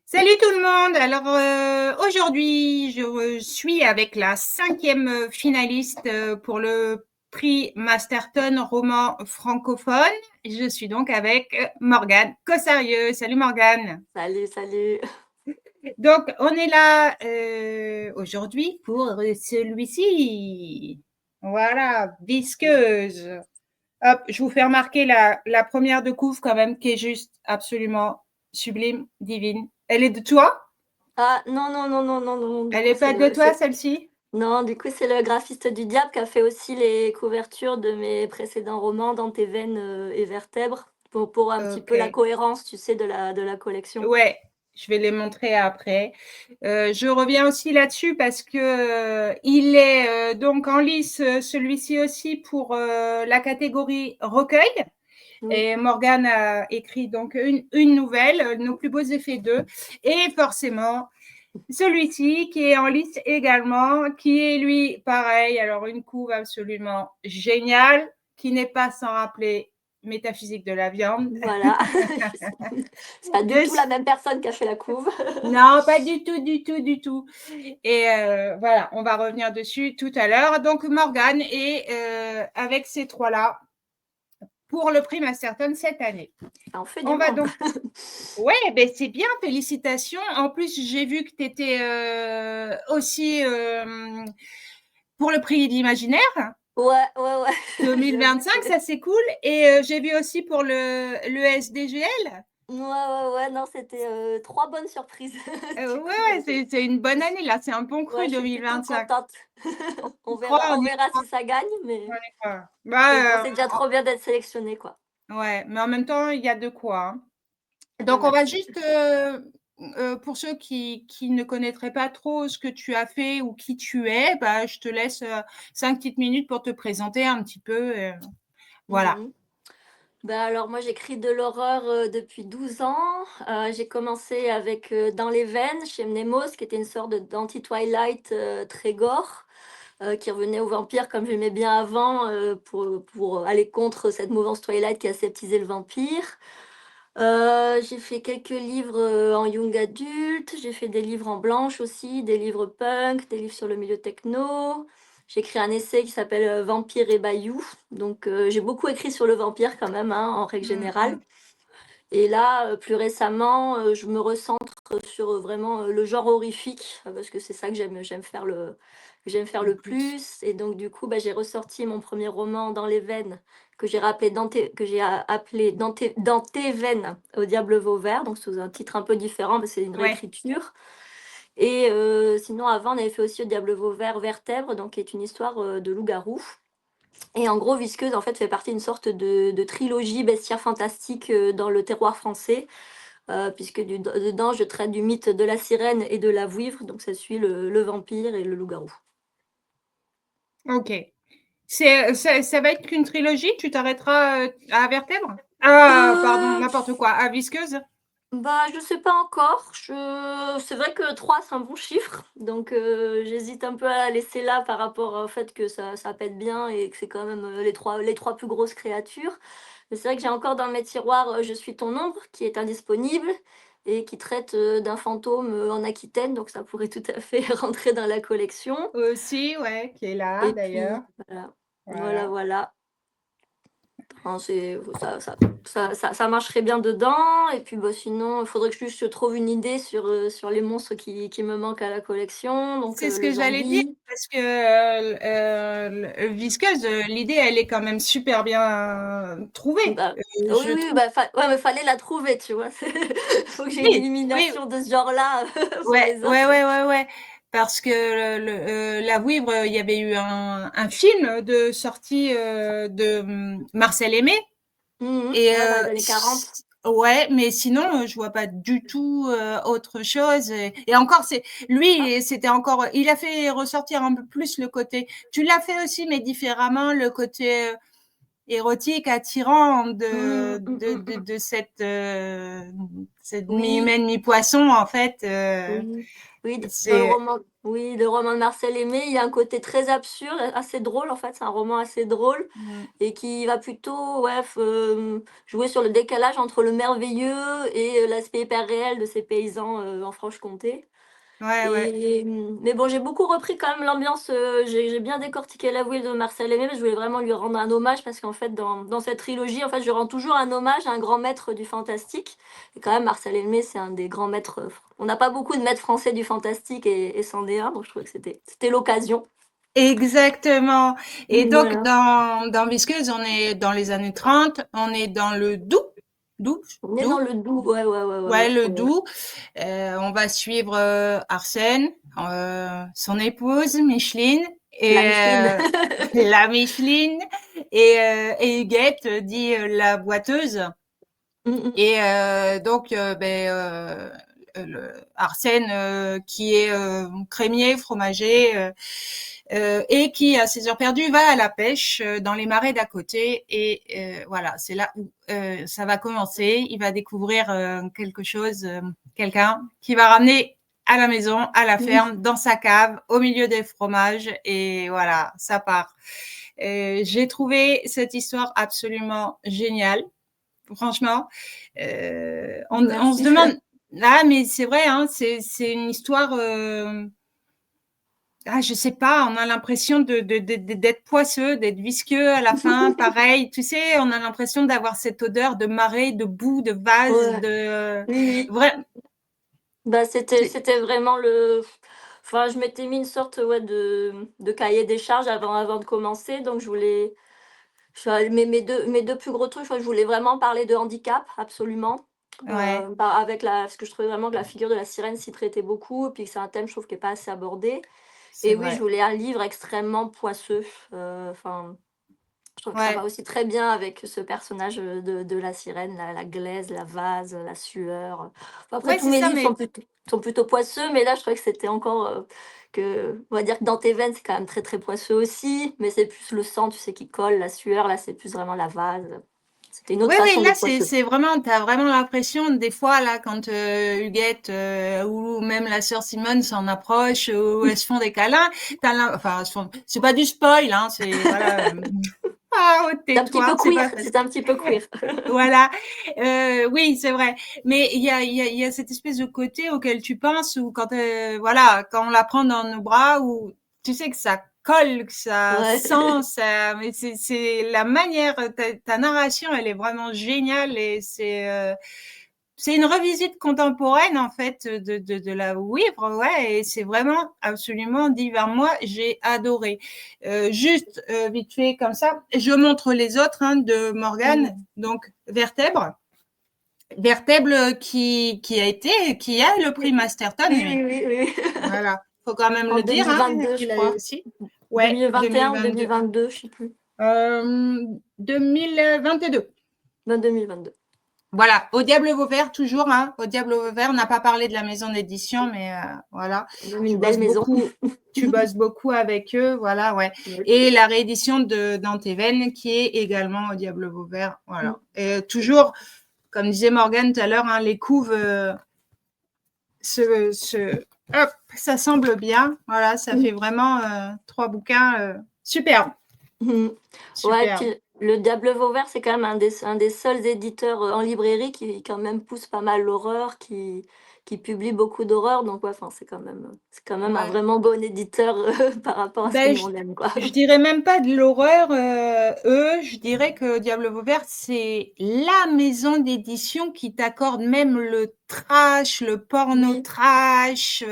Salut tout le monde. Alors aujourd'hui, je suis avec la 5e finaliste pour le prix Masterton roman francophone. Je suis donc avec Morgane Cossarieux. Salut Morgane. Salut, salut. Donc on est là aujourd'hui pour celui-ci. Voilà, Visqueuse. Hop, je vous fais remarquer la première de couve quand même, qui est juste absolument sublime, divine. Elle est de toi? Ah non, non, non, non, non, non, du Elle coup, est pas de toi, celle-ci? Non, du coup, c'est le graphiste du Diable qui a fait aussi les couvertures de mes précédents romans, Dans tes veines et Vertèbres, pour un petit peu la OK. cohérence, tu sais, de la collection. Ouais, je vais les montrer après. Je reviens aussi là-dessus parce que il est donc en lice, celui-ci aussi pour la catégorie recueil. Oui. Et Morgane a écrit donc une nouvelle, Nos plus beaux effets 2. Et forcément, celui-ci qui est en lice également, qui est lui pareil, alors une couve absolument géniale, qui n'est pas sans rappeler Métaphysique de la viande. Voilà. C'est pas du De... tout la même personne qui a fait la couve. Non, pas du tout, du tout, du tout. Et voilà, on va revenir dessus tout à l'heure. Donc Morgane est avec ces trois-là pour le prix Masterton cette année. Ça en fait du On va monde. donc Ouais, ben c'est bien, félicitations. En plus, j'ai vu que tu étais aussi pour le prix d'imaginaire Ouais, ouais, ouais. J'avoue 2025, que. ça c'est cool. Et j'ai vu aussi pour le SDGL. Ouais, ouais, ouais, non, c'était 3 bonnes surprises. Du Ouais, coup, ouais, c'est une bonne année là, c'est un bon cru ouais, je suis plutôt 2025. contente. On y croit, On on y verra croit, si ça gagne, on mais y croit. bon, c'est déjà trop bien d'être sélectionné, quoi. Ouais, mais en même temps, il y a de quoi, hein. Ah, Donc, on va merci. juste, pour ceux qui ne connaîtraient pas trop ce que tu as fait ou qui tu es, bah, je te laisse 5 petites minutes pour te présenter un petit peu. Voilà. Mhm. Bah alors moi j'écris de l'horreur depuis 12 ans. J'ai commencé avec Dans les veines chez Mnemos, qui était une sorte d'anti-Twilight très gore, qui revenait aux vampires comme j'aimais bien avant, pour aller contre cette mouvance Twilight qui aseptisait le vampire. J'ai fait quelques livres en young adulte, j'ai fait des livres en blanche aussi, des livres punk, des livres sur le milieu techno. J'ai écrit un essai qui s'appelle Vampire et Bayou. Donc j'ai beaucoup écrit sur le vampire quand même, hein, en règle Mm, générale. mm. Et là, plus récemment, je me recentre sur vraiment le genre horrifique, parce que c'est ça que j'aime faire le Plus. plus. Et donc, du coup, bah, j'ai ressorti mon premier roman Dans les veines, que j'ai appelé Dans tes veines, au diable Vauvert, donc sous un titre un peu différent, parce que c'est une Ouais. réécriture. Et sinon, avant, on avait fait aussi au diable Vauvert, Vertèbre, donc qui est une histoire de loup-garou. Et en gros, Visqueuse, en fait, fait partie d'une sorte de trilogie bestiaire fantastique dans le terroir français, puisque dedans, je traite du mythe de la sirène et de la vouivre, donc ça suit le vampire et le loup-garou. Ok. Ça va être qu'une trilogie? Tu t'arrêteras à Vertèbre? Ah, pardon, Euh, n'importe quoi. À Visqueuse? Bah, je sais pas encore. C'est vrai que 3 c'est un bon chiffre, donc j'hésite un peu à la laisser là par rapport au fait que ça pète bien et que c'est quand même les trois plus grosses créatures. Mais c'est vrai que j'ai encore dans mes tiroirs Je suis ton ombre, qui est indisponible et qui traite d'un fantôme en Aquitaine, donc ça pourrait tout à fait rentrer dans la collection. Aussi, ouais, qui est là Et d'ailleurs. puis voilà, voilà, Voilà. voilà. Hein, ça marcherait bien dedans. Et puis bah, sinon, il faudrait que juste je trouve une idée sur les monstres qui me manquent à la collection. Donc C'est ce les que j'allais dire zombies. parce que Visqueuse, l'idée, elle est quand même super bien trouvée. Bah, oui, Je oui, trouve. bah, ouais, mais fallait la trouver, tu vois. Faut que j'ai une Oui, oui, élimination de ce genre-là pour ouais, les ouais, autres. ouais, ouais, ouais. Parce que La Vouivre, il y avait eu un film de sortie de Marcel Aimé. Mhm. Et Ouais, dans les années 40. ouais, mais sinon, je vois pas du tout autre chose. Et encore, c'est Ah. lui, c'était encore. Il a fait ressortir un peu plus le côté. Tu l'as fait aussi, mais différemment, le côté érotique, attirant Mhm, mhm, mhm. de cette c'est Oui, mi-humaine, mi-poisson, en fait. oui, oui, C'est, oui, le roman de Marcel Aimé, il y a un côté très absurde, assez drôle en fait. C'est un roman assez drôle mm, et qui va plutôt ouais, jouer sur le décalage entre le merveilleux et l'aspect hyper réel de ces paysans en Franche-Comté. ouais, ouais. Mais bon, j'ai beaucoup repris quand même l'ambiance, j'ai bien décortiqué La Ville de Marcel Aimé, mais je voulais vraiment lui rendre un hommage parce qu'en fait, dans cette trilogie, en fait, je rends toujours un hommage à un grand maître du fantastique. Et quand même, Marcel Aimé, c'est un des grands maîtres. On n'a pas beaucoup de maîtres français du fantastique et c'en est un, donc je trouvais que c'était l'occasion. Exactement. Et donc, Voilà. dans Visqueuse, on est dans les années 30, on est dans le Doubs. Doubs? On est dans Doubs? le Doubs, ouais, ouais, ouais, ouais, Ouais, ouais, le ouais, ouais. Doubs. On va suivre Arsène, son épouse Micheline La et Micheline. la Micheline et Huguette, dit la boiteuse. Mm, mm. Et donc, Arsène, qui est crémier, fromager, et qui, à ses heures perdues, va à la pêche dans les marais d'à côté. Et voilà, c'est là où ça va commencer. Il va découvrir quelque chose, quelqu'un qui va ramener à la maison, à la Oui, ferme, dans sa cave, au milieu des fromages. Et voilà, ça part. J'ai trouvé cette histoire absolument géniale. Franchement, on se merci. demande. Ah, mais c'est vrai, hein, c'est une histoire. Ah, je sais pas, on a l'impression d'être poisseux, d'être visqueux à la fin, pareil. Tu sais, on a l'impression d'avoir cette odeur de marée, de boue, de vase, Ouais, de oui, oui. vrai. Bah, c'est- c'était vraiment le enfin, je m'étais mis une sorte, ouais, de cahier des charges avant de commencer, donc mes 2 plus gros trucs, je crois que je voulais vraiment parler de handicap, absolument, Ouais, bah, avec la parce que je trouvais vraiment que la figure de la sirène s'y prêtait beaucoup, et puis que c'est un thème, je trouve, qui est pas assez abordé. c'est Et oui, je vrai. voulais un livre extrêmement poisseux, enfin je trouve que ça va Ouais, aussi très bien avec ce personnage, de la sirène, la glaise, la vase, la sueur. Enfin, après ouais, tous c'est mes ça, livres mais sont plutôt poisseux, mais là je trouvais que c'était encore, on va dire que dans tes veines, c'est quand même très, très poisseux aussi, mais c'est plus le sang, tu sais, qui colle, la sueur, là, c'est plus vraiment la vase. C'était une autre oui, oui, façon là, d'être poisseux. c'est vraiment, t'as vraiment l'impression, des fois, là, quand Huguette ou même la sœur Simone s'en approchent, ou elles se font des câlins, enfin, c'est pas du spoil, hein, c'est, voilà, ah, oh, C'est un petit tais-toi, peu c'est queer, pas parce c'est un petit peu queer. voilà, oui, c'est vrai. Mais il y a cette espèce de côté auquel tu penses, ou quand, voilà, quand on la prend dans nos bras, où tu sais que ça colle, que ça Ouais. sent, ça, mais c'est la manière, ta narration, elle est vraiment géniale et c'est une revisite contemporaine en fait de la Ouivre, ouais, et c'est vraiment absolument divin. Moi, j'ai adoré. Juste vite fait comme ça, je montre les autres hein, de Mmh. Morgane. Donc Vertèbre, Vertèbre qui a le prix Oui. Masterton, Oui, lui. oui, oui, oui. Voilà, faut quand même En le dire, hein, 2022, je qu'il a eu crois. aussi. Ouais, 2021 ou 2022. 2022, je sais plus. 2022. Ben 2022. Voilà, Au Diable Vauvert, toujours, hein. Au Diable Vauvert, on n'a pas parlé de la maison d'édition, mais voilà, Même une belle maison. tu bosses beaucoup avec eux, voilà, ouais. Ouais. Et la réédition de Dans tes veines, qui est également Au Diable Vauvert, Mmh. voilà. Et toujours, comme disait Morgane tout à l'heure, hein, les couves hop, ça semble bien, voilà, ça fait vraiment 3 bouquins superbes, Mmh. Ouais, superbes. puis le Diable Vauvert, c'est quand même un des seuls éditeurs, en librairie qui quand même pousse pas mal l'horreur, qui publie beaucoup d'horreur, donc ouais, enfin, c'est quand même un Ouais. vraiment bon éditeur, par rapport à ce que Ben, nous on aime, quoi. je dirais même pas de l'horreur, eux, je dirais que Diable Vauvert, c'est la maison d'édition qui t'accorde même le trash, le porno Oui, trash,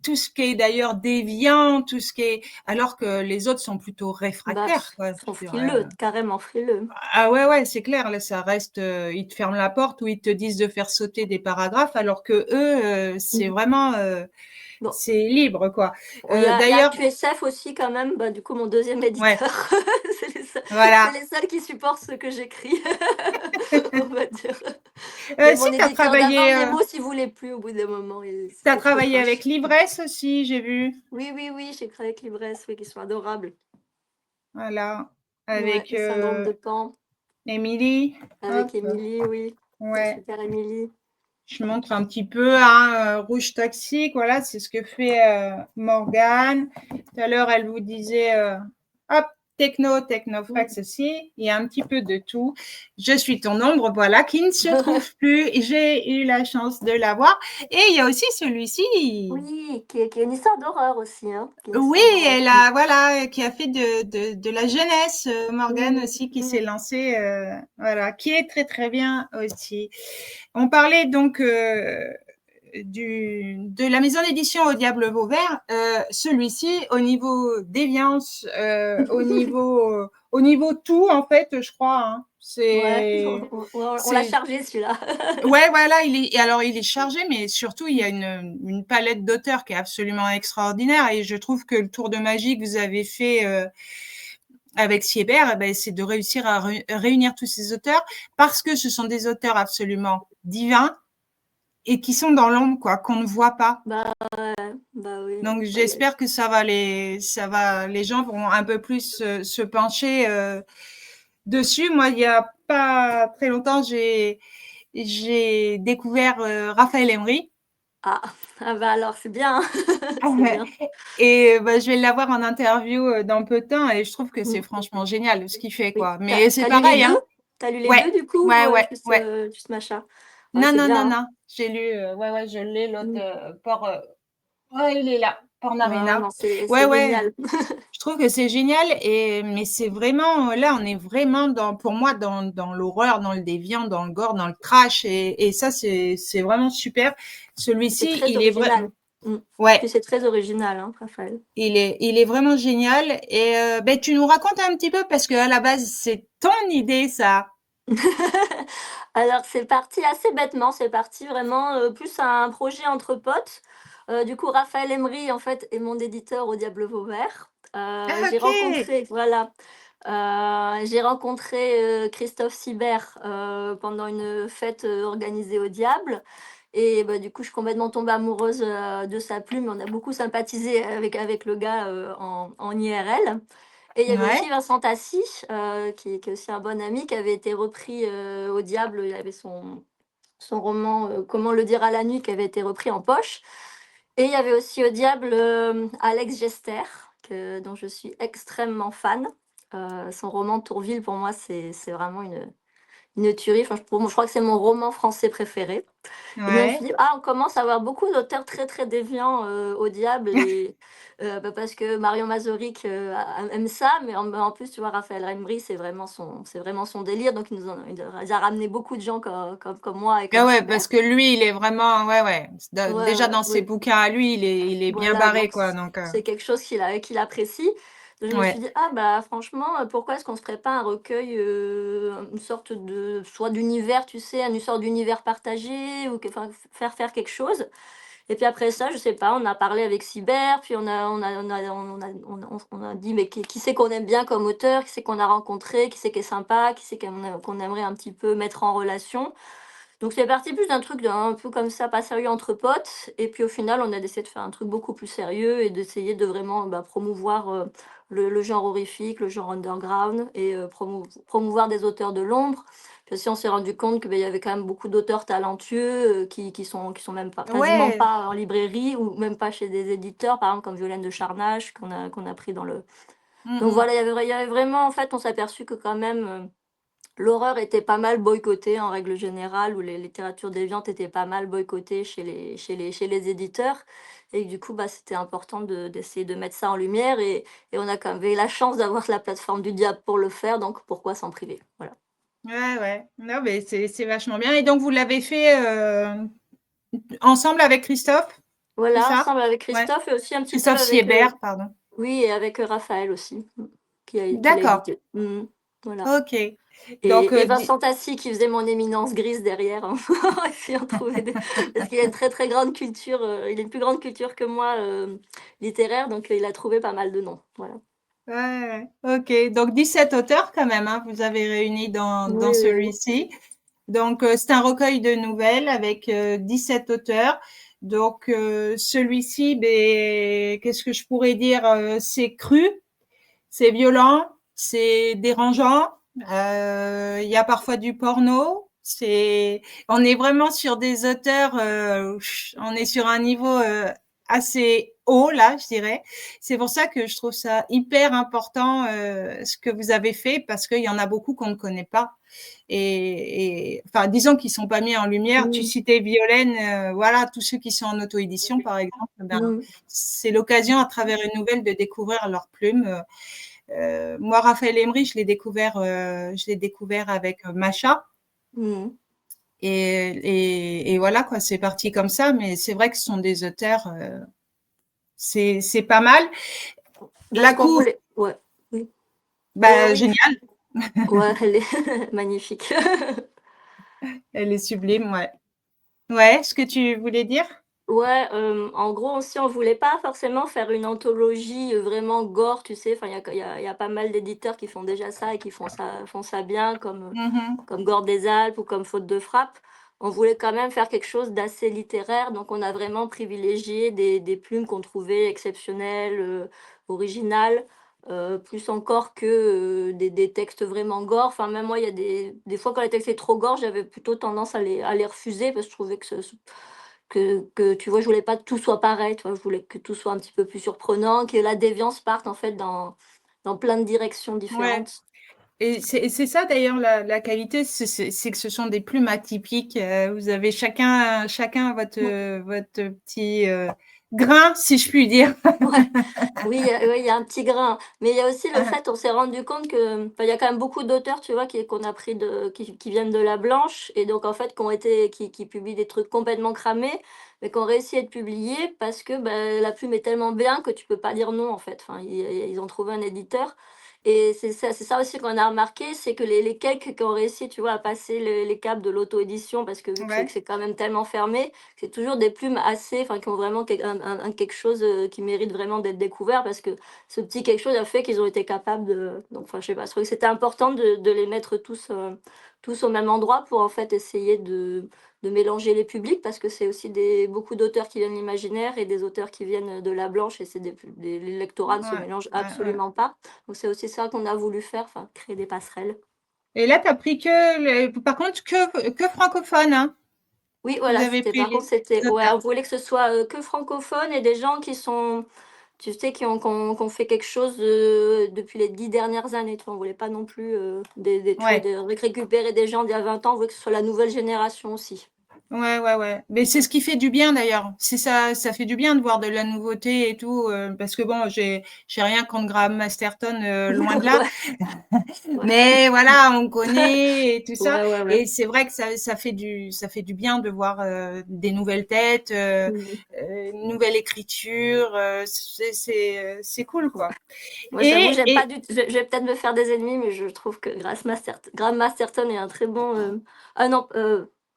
tout ce qui est d'ailleurs déviant, tout ce qui est, alors que les autres sont plutôt bah, réfractaires, quoi. sont Je dirais. frileux, carrément frileux. Ah ouais, ouais, c'est clair, là, ça reste, ils te ferment la porte ou ils te disent de faire sauter des paragraphes, alors que eux, c'est Mmh. vraiment, Bon. c'est libre, quoi. Bon, il y a D'ailleurs, AQSF aussi quand même, bah, du coup mon deuxième ouais, éditeur. C'est voilà. les seuls qui supportent ce que j'écris, on va dire. Mais Si mon tu as éditeur d'avant, travaillé, Nemo, s'y voulait plus au bout d'un moment et tu c'était trop travaillé avec trash. l'ivresse aussi, j'ai vu. Oui, oui, oui, j'ai travaillé avec Libresse, oui, qui sont adorables. Voilà, Ouais, avec le syndrome de Pan, Émilie. Hop, avec Émilie, oui. La ouais. super Émilie. Je montre un petit peu, hein, rouge toxique, voilà, c'est ce que fait Morgane. Tout à l'heure, elle vous disait, hop, technoflex aussi, il y a un petit peu de tout. Je suis ton ombre, voilà, qui ne se trouve plus. J'ai eu la chance de l'avoir. Et il y a aussi celui-ci. Oui, qui est une histoire d'horreur aussi, hein. Qui est une Oui, histoire d'horreur. elle a, voilà, qui a fait de la jeunesse, Morgane Mm, aussi, qui s'est mm. lancée, voilà, qui est très très bien aussi. On parlait donc de la maison d'édition Au Diable Vauvert. Celui-ci, au niveau déviance, au niveau tout, en fait, je crois, hein, Ouais, on l'a c'est, chargé celui-là. ouais, voilà, alors il est chargé, mais surtout il y a une palette d'auteurs qui est absolument extraordinaire. Et je trouve que le tour de magie que vous avez fait avec Siebert, eh ben, c'est de réussir à réunir tous ces auteurs parce que ce sont des auteurs absolument divins et qui sont dans l'ombre, quoi, qu'on ne voit pas. Bah, bah oui. Donc j'espère que les gens vont un peu plus se pencher dessus. Moi, il y a pas très longtemps, j'ai découvert Raphaël Emery. Ah, ah bah alors c'est bien, Ah c'est ouais. bien. Et je vais l'avoir en interview dans peu de temps et je trouve que c'est Mm. franchement génial ce qu'il fait, Oui. quoi. Mais c'est T'as lu les pareil, deux? hein. T'as lu les Ouais, deux du coup ou ouais, ouais, juste, ouais. juste Macha? Ouais, Non, c'est non, bien, non, hein. non. J'ai lu, ouais, ouais, je l'ai, l'autre Mm. Port. Ouais, il est là, Ouais, Pornarina. non, c'est Ouais, c'est ouais. génial. Je trouve que c'est génial mais c'est vraiment là, on est vraiment pour moi dans l'horreur, dans le déviant, dans le gore, dans le trash et ça c'est vraiment super. C'est Celui-ci, très il est vrai, original. Mm. ouais, Puis c'est très original, hein, Raphaël. il est vraiment génial et ben tu nous racontes un petit peu parce que à la base c'est ton idée ça. Alors c'est parti assez bêtement, c'est parti vraiment, plus un projet entre potes. Du coup, Raphaël Emery, en fait, est mon éditeur au Diable Vauvert. Ah J'ai OK. rencontré voilà, j'ai rencontré, Christophe Sibert, pendant une fête, organisée au Diable et bah, du coup, je suis complètement tombée amoureuse, de sa plume. On a beaucoup sympathisé avec le gars, en IRL. Et il y avait aussi Ouais, Vincent Tassi, qui est aussi un bon ami, qui avait été repris, au Diable. Il avait son roman, Comment le dire à la nuit, qui avait été repris en poche. Et il y avait aussi au Diable, Alex Gester, dont je suis extrêmement fan. Son roman Tourville, pour moi, c'est vraiment une tuerie. Enfin, pour moi, je crois que c'est mon roman français préféré. Et donc je me suis ouais. dit: «Ah, on commence à avoir beaucoup d'auteurs très, très déviants, au diable» et bah, parce que Marion Mazurik, aime ça, mais en plus, tu vois, Raphaël Reimbry, c'est vraiment son délire, donc il a ramené beaucoup de gens comme moi et Ah comme ouais, parce Sibert. que lui, il est vraiment, ouais, ouais. Ouais, Déjà ouais, dans ses oui. bouquins à lui, il est bien Voilà, barré, donc quoi. Donc, c'est quelque chose qu'il apprécie. Donc je me suis ouais. dit: «Ah bah, franchement, pourquoi est-ce qu'on se ferait pas un recueil, une sorte de soit d'univers, tu sais, une sorte d'univers partagé ou que enfin, faire quelque chose?» Et puis après ça, je sais pas, on a parlé avec Sibert, puis on a dit: «Mais qui c'est qu'on aime bien comme auteur? Qui c'est qu'on a rencontré? Qui c'est qui est sympa? Qui c'est qu'on aimerait un petit peu mettre en relation?» Donc c'est parti plus d'un truc un peu comme ça, pas sérieux entre potes et puis au final, on a décidé de faire un truc beaucoup plus sérieux et d'essayer de vraiment, bah, promouvoir, le genre horrifique, le genre underground et promouvoir des auteurs de l'ombre. Puis aussi, on s'est rendu compte que, beh, il y avait quand même beaucoup d'auteurs talentueux, qui sont même pas quasiment Ouais. pas en librairie ou même pas chez des éditeurs, par exemple comme Violaine de Charnache qu'on a pris dans le Mm, donc mm. voilà, il y avait vraiment en fait, on s'est aperçu que quand même, l'horreur était pas mal boycottée en règle générale, ou les littératures déviantes étaient pas mal boycottées chez les éditeurs et du coup, bah, c'était important d'essayer de mettre ça en lumière et on a quand même eu la chance d'avoir la plateforme du diable pour le faire, donc pourquoi s'en priver? Voilà. Ouais, ouais. Non, mais c'est vachement bien. Et donc, vous l'avez fait ensemble avec Christophe, c'est Voilà, ça? ensemble avec Ouais. Christophe et aussi un petit peu Christophe avec, Siebert, pardon. oui et avec, Raphaël aussi, qui l'a D'accord. édité. Mmh. Voilà. OK. Donc, Et Vincent Tassi qui faisait mon éminence grise derrière, hein. Essayant de trouver des parce qu'il a une très, très grande culture, il a une plus grande culture que moi, littéraire, donc il a trouvé pas mal de noms, voilà. ouais, ouais. OK. Donc, 17 auteurs quand même, hein, vous avez réunis dans Oui, oui, oui. celui-ci. Donc, c'est un recueil de nouvelles avec 17 auteurs. Donc, celui-ci, ben, qu'est-ce que je pourrais dire? C'est cru, c'est violent, c'est dérangeant. Il y a parfois du porno. On est vraiment sur des auteurs, on est sur un niveau assez haut là, je dirais. C'est pour ça que je trouve ça hyper important ce que vous avez fait parce qu'il y en a beaucoup qu'on ne connaît pas. Enfin, disons qu'ils sont pas mis en lumière. Tu Mm. citais Violaine, voilà, tous ceux qui sont en auto-édition, par exemple, ben, Mm. c'est l'occasion à travers une nouvelle de découvrir leurs plumes. Moi, Raphaël Emery, je l'ai découvert avec Macha. Mm. Et voilà, quoi, c'est parti comme ça. Mais c'est vrai que ce sont des auteurs, c'est pas mal. Là, La ce qu'on couve, voulait. Ouais. Oui. bah, Oui. génial. Ouais, elle est magnifique. Elle est sublime, ouais. Ouais, ce que tu voulais dire? Ouais, en gros aussi, on voulait pas forcément faire une anthologie, vraiment gore, tu sais? Enfin, il y a pas mal d'éditeurs qui font déjà ça et qui font ça bien Mhm. comme Gore des Alpes ou comme Faute de frappe. On voulait quand même faire quelque chose d'assez littéraire, donc on a vraiment privilégié des plumes qu'on trouvait exceptionnelles, originales, plus encore que, des textes vraiment gore. Enfin, même moi, il y a des fois quand les textes étaient trop gore, j'avais plutôt tendance à les refuser parce que je trouvais que tu vois, je voulais pas que tout soit pareil, tu vois? Je voulais que tout soit un petit peu plus surprenant, que la déviance parte en fait dans plein de directions Ouais. différentes. Et c'est ça d'ailleurs la qualité, c'est que ce sont des plumes atypiques. Vous avez chacun votre petit grain, si je puis dire. Ouais, oui, il y a un petit grain, mais il y a aussi le fait, on s'est rendu compte que, enfin, il y a quand même beaucoup d'auteurs, tu vois, qu'on a pris qui viennent de la Blanche et donc en fait, qui publient des trucs complètement cramés, mais qui ont réussi à être publiés parce que, bah, la plume est tellement bien que tu peux pas dire non, en fait. Enfin, ils ont trouvé un éditeur et c'est ça aussi qu'on a remarqué, c'est que les quelques qui ont réussi, tu vois, à passer les caps de l'auto-édition parce que vu que c'est Ouais, que c'est quand même tellement fermé, c'est toujours des plumes assez, enfin, qui ont vraiment un quelque chose, qui mérite vraiment d'être découvert parce que ce petit quelque chose a fait qu'ils ont été capables de, donc enfin, je sais pas, je trouvais que c'était important de les mettre tous au même endroit pour en fait essayer de mélanger les publics parce que c'est aussi beaucoup d'auteurs qui viennent de l'imaginaire et des auteurs qui viennent de la Blanche et c'est les lectorats ne se ouais, mélangent ouais. absolument pas. Donc c'est aussi ça qu'on a voulu faire, enfin créer des passerelles. Et là, tu as pris par contre, que francophone, hein. Oui, Vous voilà, avez c'était pris par contre, les ouais, auteurs. on voulait que ce soit, que francophone et des gens qui sont, tu sais, qui ont fait quelque chose, depuis les 10 dernières années, tu vois? On voulait pas non plus, tu vois, Ouais. récupérer des gens d'il y a 20 ans, on voulait que ce soit la nouvelle génération aussi. Ouais, ouais, ouais. Mais c'est ce qui fait du bien d'ailleurs. C'est ça, ça fait du bien de voir de la nouveauté et tout, parce que bon, j'ai rien contre Graham Masterton, loin de là. Ouais, ouais. Mais voilà, on connaît et tout ça. Ouais, ouais, ouais. Et c'est vrai que ça fait du bien de voir des nouvelles têtes, Mmh. une nouvelle écriture. C'est cool, Ouais. quoi. Moi, j'avoue, Et, j'aime pas et du tout, je vais peut-être me faire des ennemis, mais je trouve que Graham Masterton est un très bon, ah non,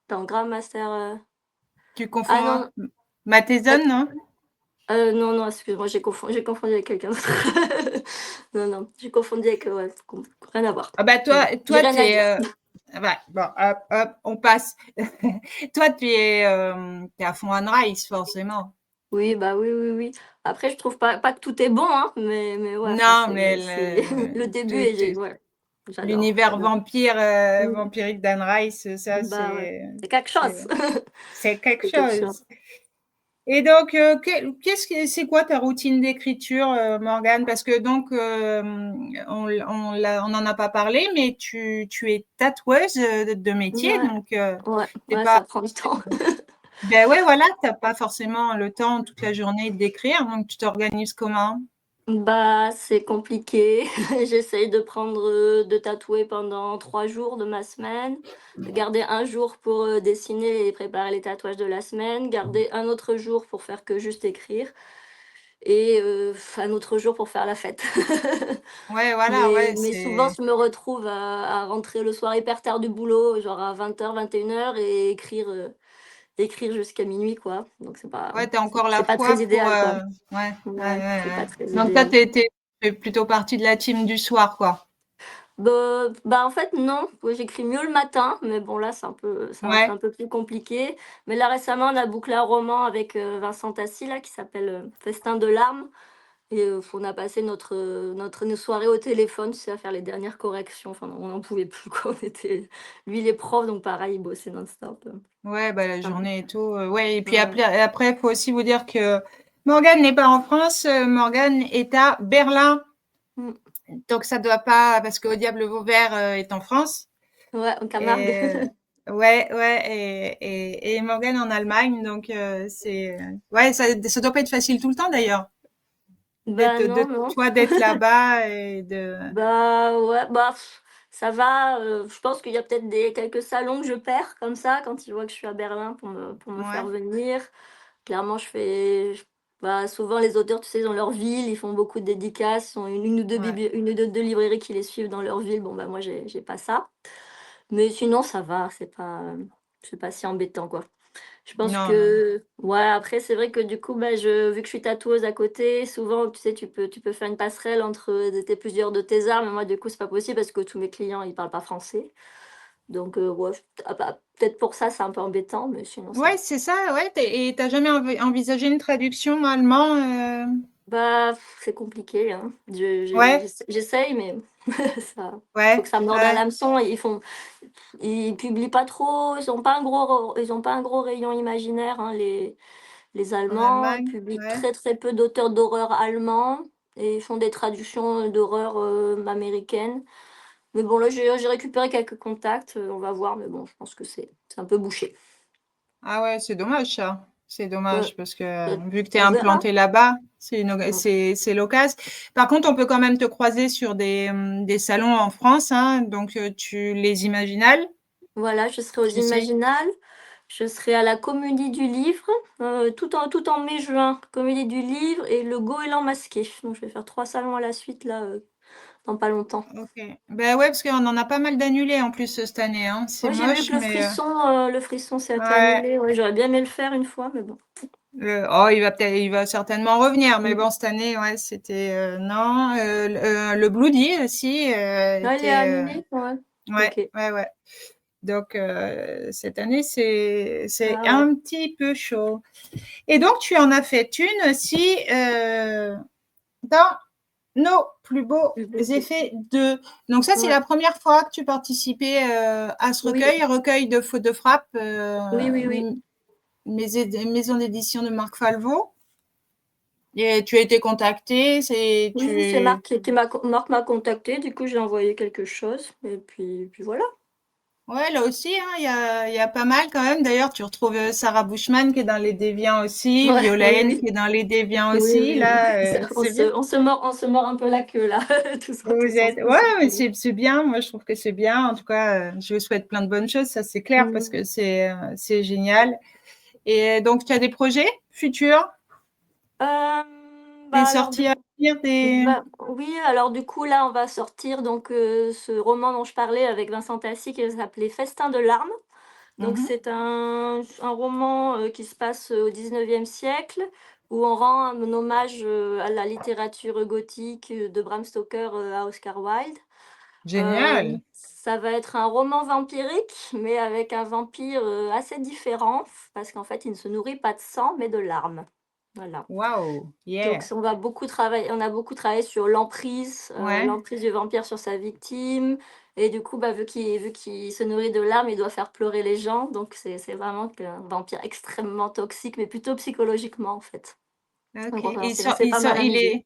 attends, Graham Master, tu ah confonds non, Matheson, non? Non, non, excuse-moi, j'ai confondu avec quelqu'un d'autre. Non, non, j'ai confondu avec, ouais, rien à voir. Ah bah Bon, j'ai toi rien tu à es. dire. Ouais, bon, hop, hop, on passe. Toi, t'es à fond Anne Rice, forcément. Oui, bah, oui, oui, oui. Après, je trouve pas que tout est bon, hein, mais ouais, enfin, Non, mais c'est le début et ouais, j'adore, l'univers j'adore. vampire, Mmh. vampirique d'Anne Rice, ça, Bah, ouais, c'est quelque c'est, chose. c'est quelque C'est quelque chose. chose. Et donc, c'est quoi ta routine d'écriture, Morgane? Parce que donc, on n'en a pas parlé, mais tu es tatoueuse de métier, Ouais, donc ouais, t'es ouais, pas. ça prend du temps. Ben ouais, voilà, t'as pas forcément le temps toute la journée d'écrire, donc tu t'organises comment? Bah, c'est compliqué. J'essaye de tatouer pendant 3 jours de ma semaine, de garder un jour pour, dessiner et préparer les tatouages de la semaine, garder un autre jour pour faire que juste écrire et un autre jour pour faire la fête. Ouais, voilà, Mais ouais, mais souvent, c'est je me retrouve à rentrer le soir hyper tard du boulot, genre à 20h-21h et écrire jusqu'à minuit, quoi. Donc c'est pas ouais, t'as c'est encore la c'est pas très foi pour, idéal, quoi. ouais, ouais, ouais, Ouais, c'est ouais. pas très Donc toi, idéal. tu fais plutôt partie de la team du soir, quoi? Bah, en fait, non. Ouais, j'écris mieux le matin, mais bon, là, c'est Ouais, un peu plus compliqué. Mais là, récemment, on a bouclé un roman avec, Vincent Tassi, là, qui s'appelle, Festin de larmes. et on a passé nos soirées au téléphone, tu sais, à faire les dernières corrections. Enfin, on n'en pouvait plus, quoi. Lui, il est prof, donc pareil, il bossait non-stop. Ouais, bah, la Ah, journée et tout. Ouais, et puis ouais. après, il faut aussi vous dire que Morgane n'est pas en France. Morgane est à Berlin. Mmh. Donc, ça doit pas, parce qu'Au Diable Vauvert est en France. Ouais, en Camargue. Et ouais, ouais, et Morgane en Allemagne. Donc, ouais, ça doit pas être facile tout le temps d'ailleurs, Bah non, non. toi d'être là-bas et de. Bah ouais, bah ça va. Je pense qu'il y a peut-être quelques salons que je perds comme ça quand ils voient que je suis à Berlin pour me faire Ouais, venir. Clairement, bah, souvent les auteurs, tu sais, dans leur ville, ils font beaucoup de dédicaces, ils ont ouais. une ou deux librairies qui les suivent dans leur ville. Bon, bah moi, j'ai pas ça. Mais sinon, ça va, c'est pas si embêtant, quoi. Je pense Non, non, non. que ouais, après, c'est vrai que du coup, bah, vu que je suis tatoueuse à côté, souvent, tu sais, tu peux faire une passerelle entre plusieurs de tes arts, mais moi, du coup, c'est pas possible parce que tous mes clients, ils parlent pas français. Donc, ouais, bah, peut-être pour ça, c'est un peu embêtant, mais sinon, ça Ouais, va. c'est ça, ouais. Et t'as jamais envisagé une traduction allemand Bah, c'est compliqué, hein. Ouais, J'essaye, mais ça, faut ouais, que ça me morde à ouais. l'hameçon. Ils publient pas trop, ils ont pas un gros rayon imaginaire, hein, les En Allemands. Ils Allemagne, publient ouais. très très peu d'auteurs d'horreur allemands et ils font des traductions d'horreur américaines. Mais bon, là, j'ai récupéré quelques contacts, on va voir, mais bon, je pense que c'est un peu bouché. Ah ouais, c'est dommage ça. C'est Ouais, dommage parce que vu que tu es on verra. implanté là-bas, Mm. c'est l'occasion. Par contre, on peut quand même te croiser sur des salons en France, hein, donc tu les Imaginales, Voilà, je serai aux tu sais. Imaginales, je serai à la Comédie du Livre, tout en mai-juin. Comédie du Livre et le Goéland masqué. Donc je vais faire 3 salons à la suite là, dans pas longtemps. Ok. Ben ouais, parce qu'on en a pas mal d'annulés en plus cette année, hein. C'est Ouais, j'ai vu que moche, mais le frisson s'est ouais. annulé. Ouais, j'aurais bien aimé le faire une fois, mais bon. Oh, il va certainement revenir, mais Mmh. bon, cette année, ouais, c'était non. Le Bloody aussi Ah, il est était, annulé? Ouais. ouais, OK. ouais, ouais. Donc, cette année, c'est Ah ouais. un petit peu chaud. Et donc, tu en as fait une aussi dans nos plus beaux Mmh mh. effets de. Donc, ça, c'est Ouais. la première fois que tu participais à ce Oui. recueil de fautes de frappe, Oui, oui, oui. maison d'édition de Marc Falvaux. Et tu as été contacté, Oui, c'est Marc m'a contacté, du coup, j'ai envoyé quelque chose et puis voilà. Ouais, là aussi, hein, il y a pas mal quand même. D'ailleurs, tu retrouves Sarah Bushman qui est dans Les Déviants aussi, Ouais, Viola oui, N qui oui. est dans Les Déviants Oui, aussi. oui, oui. Là, c'est bien. On se mord un peu la queue là, Vous êtes, ouais, tous mais ensemble. c'est bien. Moi, je trouve que c'est bien. En tout cas, je vous souhaite plein de bonnes choses, ça c'est clair parce Mmh. que c'est génial. Et donc, tu as des projets futurs, des Bah, alors sorties à venir, des. bah, oui, alors du coup là, on va sortir donc ce roman dont je parlais avec Vincent Tassi qui s'appelait Festin de larmes. Donc Mhm. c'est un roman, qui se passe, au 19e siècle, où on rend un hommage, à la littérature gothique, de Bram Stoker, à Oscar Wilde. Génial. Ça va être un roman vampirique, mais avec un vampire, assez différent, parce qu'en fait, il ne se nourrit pas de sang, mais de larmes. Voilà. Waouh, Donc yeah. on a beaucoup travaillé sur Ouais, l'emprise du vampire sur sa victime et du coup, bah, vu qu'il se nourrit de larmes, il doit faire pleurer les gens, donc c'est vraiment un vampire extrêmement toxique, mais plutôt psychologiquement, en fait. ok. Donc on s'est pas mal amusé.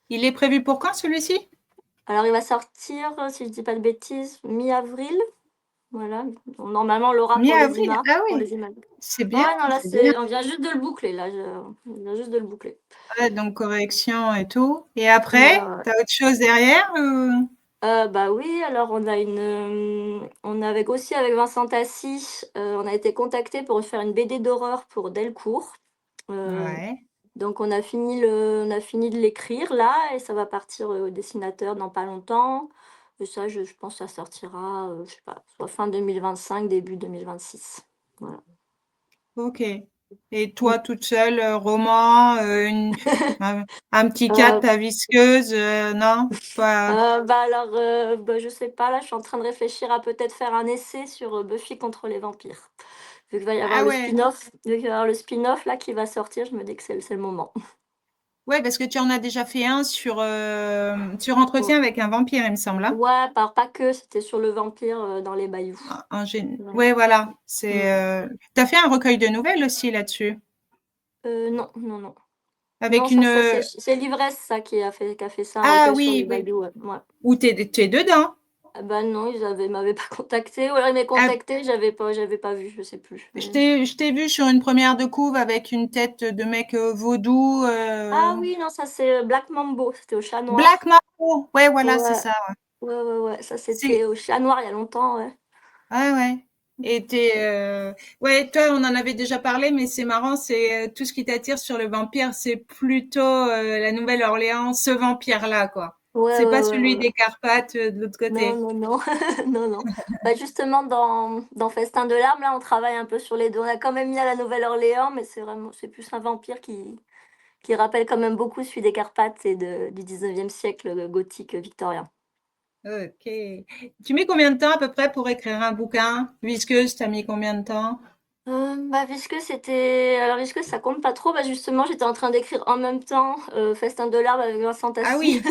Il est prévu pour quand celui-ci? Alors il va sortir, si je dis pas de bêtises, mi-avril, voilà. Donc normalement, on l'aura Mi-avril? Ah pour oui, les IMA. c'est bien, Ouais, non, là, c'est bien. on vient juste de le boucler, là, on vient juste de le boucler. Ouais, donc correction et tout. Et après, Ouais, ouais. tu as autre chose derrière ou? Bah, oui, alors on avait aussi avec Vincent Tassi, on a été contacté pour faire une BD d'horreur pour Delcourt. Heu, Ouais. donc on a fini de l'écrire là et ça va partir, au dessinateur dans pas longtemps et ça je pense que ça sortira, je sais pas, soit fin 2025, début 2026. Voilà. OK. Et Mmh. toi toute seule, roman, un petit 4 Heu à visqueuse, non? Pas. Bah, alors, bah, je sais pas, là, je suis en train de réfléchir à peut-être faire un essai sur, Buffy contre les vampires. Vu qu'il va y avoir Ah le ouais. spin-off vu qu'il va y avoir le spin-off là qui va sortir, je me dis que c'est le moment. Ouais, parce que tu en as déjà fait un sur Entretien avec un vampire, il me semble, hein? Ouais, pas que, c'était sur le vampire, dans les bayous. Ouais. Ouais, voilà, c'est, Mmh. tu fait un recueil de nouvelles aussi là-dessus? Non, non, non. Non, Avec ça une, ça c'est L'ivresse ça qui a fait ça, un ah recueil sur oui, les oui, bayous, ouais, ouais. où tu es dedans? Ah bah non, m'avaient pas contacté ou alors ils m'avaient Ah, contacté, j'avais pas vu, je sais plus, mais je t'ai vu sur une première de couve avec une tête de mec, vaudou, ah oui, non, ça c'est, Black Mambo, c'était au Chat Black Noir. Marrow, ouais, voilà, c'est Ouais, ça, ouais. ouais, ouais, ouais, ça c'était C'est au Chat Noir il y a longtemps, ouais. Ouais, ouais. Et ouais, toi, on en avait déjà parlé, mais c'est marrant, c'est tout ce qui t'attire sur le vampire, c'est plutôt la Nouvelle-Orléans, ce vampire-là, quoi. Ouais, C'est ouais, pas ouais, ouais, celui ouais. des Carpates de l'autre Non, côté. non, non, non, non. Bah, justement dans Festin de larmes, là, on travaille un peu sur les 2. On a quand même mis à la Nouvelle-Orléans, mais c'est plus un vampire qui rappelle quand même beaucoup celui des Carpates et du 19e siècle, gothique, victorien. Ok. Tu mets combien de temps à peu près pour écrire un bouquin? Visqueuse, t'as mis combien de temps? Bah, Visqueuse, ça compte pas trop. Bah, justement, j'étais en train d'écrire en même temps, Festin de larmes avec Vincent Ah Tassi. oui,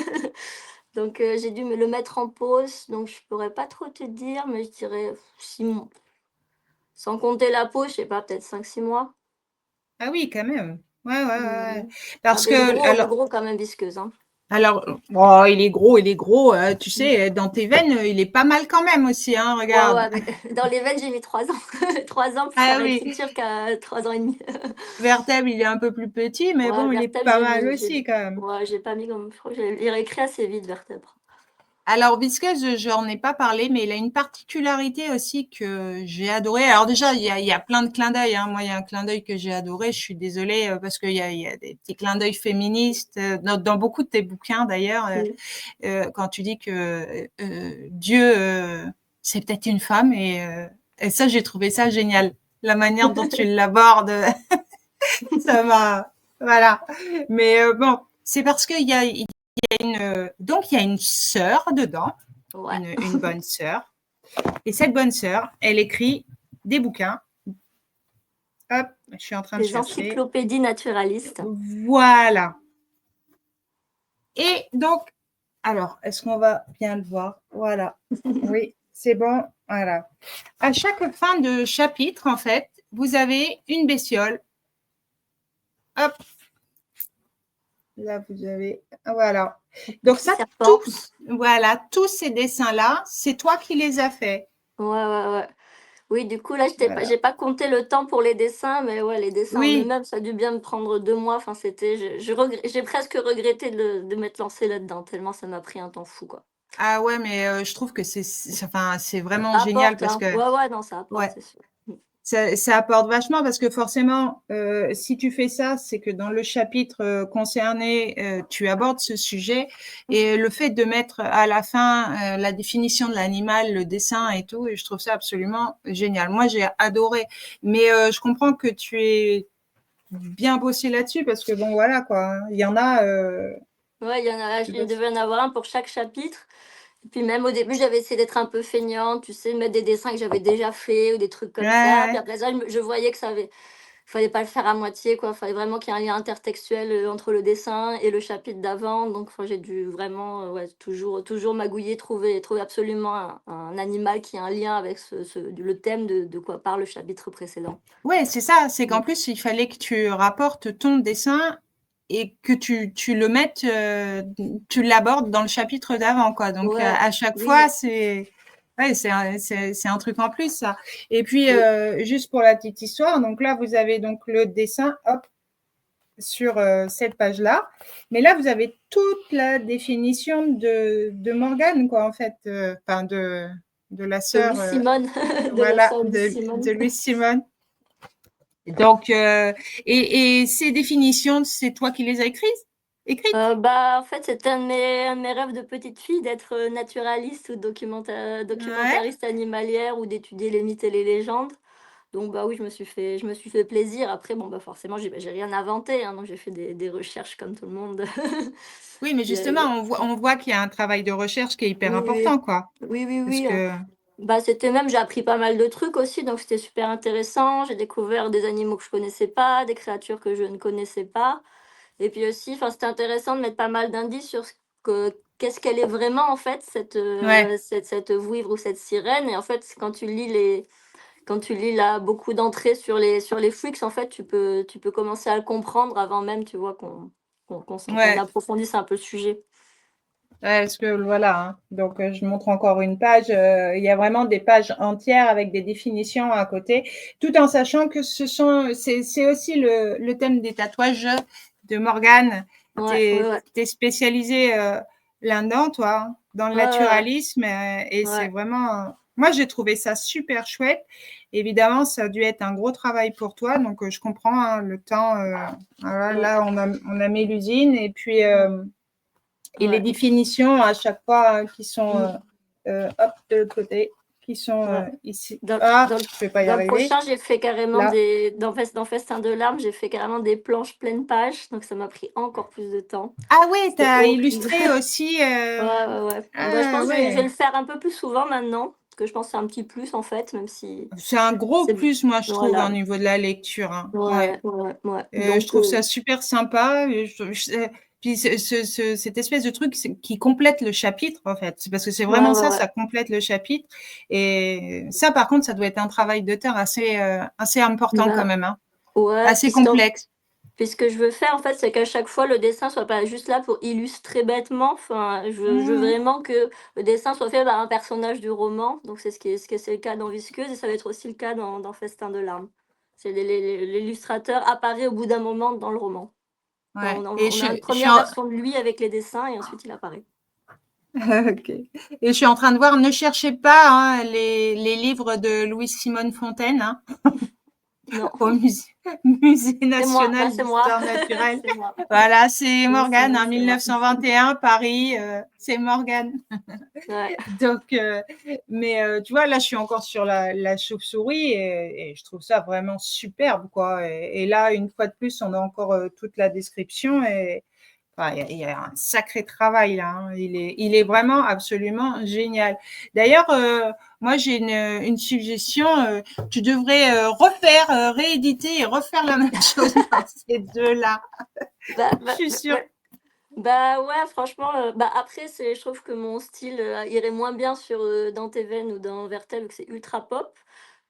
Donc, j'ai dû me le mettre en pause, donc je pourrais pas trop te dire, mais je dirais 6 mois. Sans compter la pause, je sais pas, peut-être 5 6 mois. ah oui, quand même. Ouais, ouais, ouais, ouais. Mmh. Ah Parce beh, que, il est alors, gros quand même Visqueuse, hein. oh, il est gros, tu Mmh. sais, dans tes veines, il est pas mal quand même aussi, hein, Ouais, regarde. ouais, mais dans les veines, j'ai mis 3 ans. 3 ans plus la Ah oui. réécriture qu'à 3 ans et demi. Vertèbre, il est un peu plus petit, mais Ouais, bon, il est Vertèbre, pas mal aussi quand même. j'ai pas mis comme je crois que j'ai réécrit assez vite Vertèbre. Alors Visquez, je n'en ai pas parlé, mais il a une particularité aussi que j'ai adoré. Alors déjà, il y a plein de clins d'œil, hein. Moi, il y a un clin d'œil que j'ai adoré. Je suis désolée parce qu'il y a des petits clins d'œil féministes dans beaucoup de tes bouquins d'ailleurs. Mmh. Quand tu dis que Dieu, c'est peut-être une femme, et ça, j'ai trouvé ça génial. La manière dont tu l'abordes, ça m'a, voilà. Mais bon, c'est parce donc il y a une sœur dedans, Ouais. une bonne sœur. Et cette bonne sœur, elle écrit des bouquins. Hop, je suis en train de Des chercher. encyclopédies naturalistes. Voilà. Et donc, alors, est-ce qu'on va bien le voir? Voilà. Oui, c'est bon. Voilà. À chaque fin de chapitre, en fait, vous avez une bestiole. Hop, là, vous avez. Voilà. Un Donc, petit ça, serpent. voilà, tous ces dessins-là, c'est toi qui les as faits. Ouais, ouais, ouais. Oui, du coup, là, Voilà. j'ai pas compté le temps pour les dessins, mais ouais, les dessins en Oui. eux-mêmes, ça a dû bien me prendre 2 mois. Enfin, j'ai presque regretté de m'être lancée là-dedans, tellement ça m'a pris un temps fou, quoi. Ah ouais, mais je trouve que enfin, c'est vraiment Ça génial apporte, parce hein. que, Ouais, ouais, non, ça apporte, ouais, c'est sûr. Mmh. ça apporte vachement parce que forcément, si tu fais ça, c'est que dans le chapitre concerné, tu abordes ce sujet, et le fait de mettre à la fin la définition de l'animal, le dessin et tout, et je trouve ça absolument génial. Moi, j'ai adoré, mais je comprends que tu aies bien bossé là-dessus parce que bon, voilà quoi, hein, il y en a. Ouais, Tu il bosses. devait en avoir un pour chaque chapitre. Et puis même au début, j'avais essayé d'être un peu feignante, tu sais, mettre des dessins que j'avais déjà faits ou des trucs Ouais, comme ça. Puis ouais. après ça, je voyais que fallait pas le faire à moitié, quoi. Fallait vraiment qu'il y ait un lien intertextuel entre le dessin et le chapitre d'avant. Donc, enfin, j'ai dû vraiment, ouais, toujours magouiller, trouver absolument un animal qui a un lien avec le thème de quoi parle le chapitre précédent. Ouais, c'est ça, c'est Mm. qu'en plus, il fallait que tu rapportes ton dessin et que tu le mettes, tu l'abordes dans le chapitre d'avant, quoi. Donc, Ouais, à chaque fois, oui, ouais, c'est un truc en plus, ça. Et puis, oui. juste pour la petite histoire, donc là, vous avez donc le dessin, hop, sur cette page-là. Mais là, vous avez toute la définition de Morgane, quoi, en fait, enfin, de la De sœur, Louis Simone, de la voilà, sœur Louis de Simone. Louise Simone. Donc, et ces définitions, c'est toi qui les as écrites? Bah, en fait, c'était un de mes rêves de petite fille d'être, naturaliste ou Ouais. documentariste animalière ou d'étudier les mythes et les légendes. Donc bah, oui, je me suis fait plaisir. Après bon, bah, forcément, j'ai rien inventé, hein, donc j'ai fait des recherches comme tout le monde. Oui, mais Il justement, y a on voit qu'il y a un travail de recherche qui est hyper Oui, oui. important, quoi. Oui, oui, Parce oui, que, bah, j'ai appris pas mal de trucs aussi, donc c'était super intéressant. J'ai découvert des animaux que je connaissais pas, des créatures que je ne connaissais pas. Et puis aussi, enfin, c'était intéressant de mettre pas mal d'indices sur qu'est-ce qu'elle est vraiment en fait, Ouais, cette vouivre ou cette sirène. Et en fait, quand tu lis là beaucoup d'entrées sur les Freaks, en fait, tu peux commencer à le comprendre avant même, tu vois, qu'on ouais. approfondisse un peu le sujet. Ouais, parce que voilà, hein, donc je montre encore une page, il y a vraiment des pages entières avec des définitions à côté, tout en sachant que c'est aussi le thème des tatouages de Morgane. Tu Ouais, ouais, es ouais. spécialisée, là-dedans, toi, hein, dans le Ouais, ouais, naturalisme, et ouais. c'est Ouais, vraiment, moi j'ai trouvé ça super chouette. Évidemment, ça a dû être un gros travail pour toi, donc je comprends, hein, le temps, voilà, ouais, là on a mis l'usine et puis, et les ouais. définitions à chaque fois, qui sont Mm, hop, de l'autre côté, qui sont ouais. ici. Dans, Ah, dans, le je ne vais pas y dans le arriver. prochain, j'ai fait carrément Là. dans Festin de larmes, j'ai fait carrément des planches pleines pages, donc ça m'a pris encore plus de temps. Ah ouais, tu C'était as horrible. illustré aussi. Ouais, ouais, ouais. Bah, je Ah pense que je vais ouais, le faire un peu plus souvent maintenant, parce que je pense que c'est un petit plus en fait, même si c'est un gros c'est. plus, moi, je trouve, au Voilà. niveau de la lecture, hein. Ouais. Ouais, ouais, ouais. Je trouve ça super sympa. Puis cette espèce de truc qui complète le chapitre, en fait. C'est parce que c'est Ouais, vraiment ouais, ça, ouais. ça complète le chapitre. Et ça, par contre, ça doit être un travail d'auteur assez important quand Bah, même, hein. ouais, Assez complexe. puis ce que je veux faire en fait, c'est qu'à chaque fois le dessin soit pas juste là pour illustrer bêtement. Enfin, je veux Mmh. vraiment que le dessin soit fait par un personnage du roman. Donc ce que c'est le cas dans Visqueuse et ça va être aussi le cas dans Festin de larmes. C'est l'illustrateur apparaît au bout d'un moment dans le roman. Enfin, Ouais, et on a une je suis première en version de lui avec les dessins et ensuite il apparaît. OK, et je suis en train de voir, ne cherchez pas, hein, les livres de Louise Simone Fontaine, hein, Non, au Musée c'est moi, là national c'est moi, d'histoire naturelle. c'est moi. Voilà, c'est Oui, c'est Morgane, moi, hein, c'est moi. 1921, Paris, c'est Morgane. Ouais. Donc, mais tu vois, là, je suis encore sur la chauve-souris, et je trouve ça vraiment superbe, quoi. Et là, une fois de plus, on a encore toute la description, et enfin, il y a un sacré travail là, hein. Il est vraiment absolument génial. D'ailleurs, moi, j'ai une suggestion. Tu devrais refaire, rééditer et refaire la même chose dans ces deux-là. Bah, Je bah, suis bah, sûre. bah, Bah, ouais, franchement, bah, après, je trouve que mon style, irait moins bien sur, Dans tes veines ou dans Vertel, vu que c'est ultra pop.